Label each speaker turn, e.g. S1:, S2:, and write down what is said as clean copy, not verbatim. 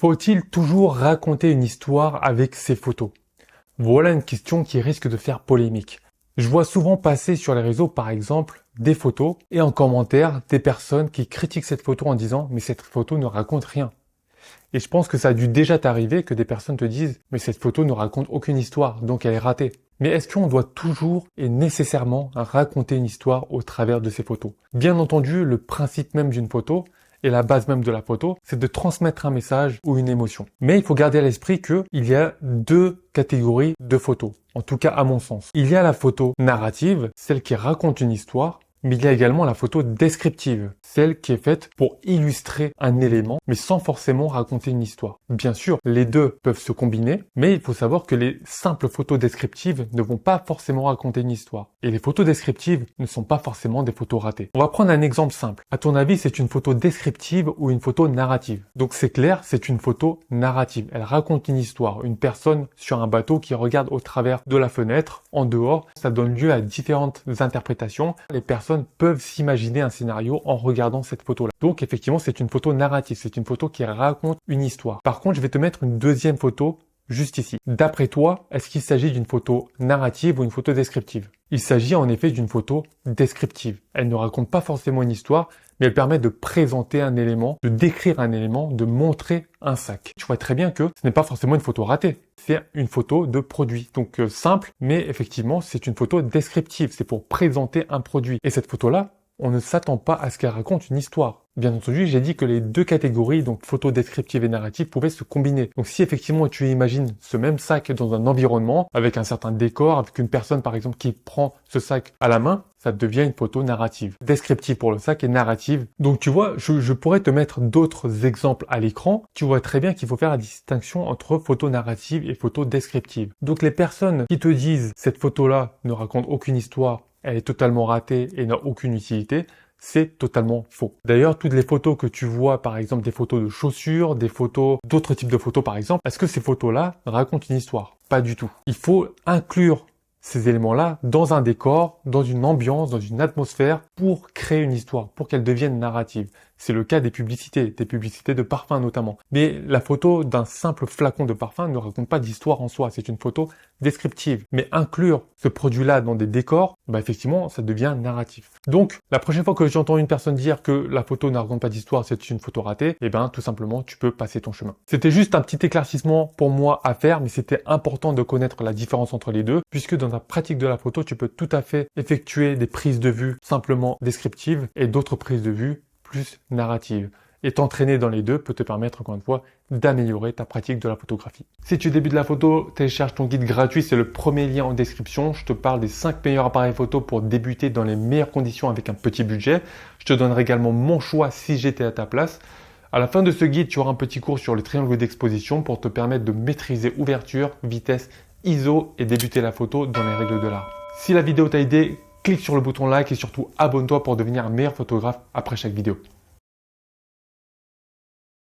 S1: Faut-il toujours raconter une histoire avec ses photos? Voilà une question qui risque de faire polémique. Je vois souvent passer sur les réseaux, par exemple, des photos et en commentaire, des personnes qui critiquent cette photo en disant « mais cette photo ne raconte rien ». Et je pense que ça a dû déjà t'arriver que des personnes te disent « mais cette photo ne raconte aucune histoire, donc elle est ratée ». Mais est-ce qu'on doit toujours et nécessairement raconter une histoire au travers de ces photos? Bien entendu, le principe même d'une photo, et la base même de la photo, c'est de transmettre un message ou une émotion. Mais il faut garder à l'esprit qu'il y a deux catégories de photos, en tout cas à mon sens. Il y a la photo narrative, celle qui raconte une histoire, mais il y a également la photo descriptive, celle qui est faite pour illustrer un élément, mais sans forcément raconter une histoire. Bien sûr, les deux peuvent se combiner, mais il faut savoir que les simples photos descriptives ne vont pas forcément raconter une histoire. Et les photos descriptives ne sont pas forcément des photos ratées. On va prendre un exemple simple. À ton avis, c'est une photo descriptive ou une photo narrative? Donc c'est clair, c'est une photo narrative. Elle raconte une histoire. Une personne sur un bateau qui regarde au travers de la fenêtre, en dehors. Ça donne lieu à différentes interprétations. Les personnes peuvent s'imaginer un scénario en regardant cette photo-là. Donc effectivement, c'est une photo narrative, c'est une photo qui raconte une histoire. Par contre, je vais te mettre une deuxième photo juste ici. D'après toi, est-ce qu'il s'agit d'une photo narrative ou une photo descriptive? Il s'agit en effet d'une photo descriptive. Elle ne raconte pas forcément une histoire, mais elle permet de présenter un élément, de décrire un élément, de montrer un sac. Tu vois très bien que ce n'est pas forcément une photo ratée, c'est une photo de produit. Donc simple, mais effectivement, c'est une photo descriptive, c'est pour présenter un produit. Et cette photo-là, on ne s'attend pas à ce qu'elle raconte une histoire. Bien entendu, j'ai dit que les deux catégories, donc photo descriptive et narrative, pouvaient se combiner. Donc si effectivement tu imagines ce même sac dans un environnement, avec un certain décor, avec une personne par exemple qui prend ce sac à la main, ça devient une photo narrative. Descriptive pour le sac et narrative. Donc tu vois, je pourrais te mettre d'autres exemples à l'écran. Tu vois très bien qu'il faut faire la distinction entre photo narrative et photo descriptive. Donc les personnes qui te disent cette photo-là ne raconte aucune histoire, elle est totalement ratée et n'a aucune utilité, c'est totalement faux. D'ailleurs, toutes les photos que tu vois, par exemple des photos de chaussures, des photos, d'autres types de photos par exemple, est-ce que ces photos-là racontent une histoire? Pas du tout. Il faut inclure ces éléments-là dans un décor, dans une ambiance, dans une atmosphère pour créer une histoire, pour qu'elle devienne narrative. C'est le cas des publicités de parfum notamment. Mais la photo d'un simple flacon de parfum ne raconte pas d'histoire en soi, c'est une photo descriptive. Mais inclure ce produit-là dans des décors, effectivement, ça devient narratif. Donc, la prochaine fois que j'entends une personne dire que la photo ne raconte pas d'histoire, c'est une photo ratée, tout simplement, tu peux passer ton chemin. C'était juste un petit éclaircissement pour moi à faire, mais c'était important de connaître la différence entre les deux, puisque dans la pratique de la photo, tu peux tout à fait effectuer des prises de vue simplement descriptives et d'autres prises de vue plus narrative. Et t'entraîner dans les deux peut te permettre, encore une fois, d'améliorer ta pratique de la photographie. Si tu débutes la photo, télécharge ton guide gratuit, c'est le premier lien en description. Je te parle des 5 meilleurs appareils photo pour débuter dans les meilleures conditions avec un petit budget. Je te donnerai également mon choix si j'étais à ta place. À la fin de ce guide, tu auras un petit cours sur les triangles d'exposition pour te permettre de maîtriser ouverture, vitesse, ISO et débuter la photo dans les règles de l'art. Si la vidéo t'a aidé, clique sur le bouton like et surtout abonne-toi pour devenir un meilleur photographe après chaque vidéo.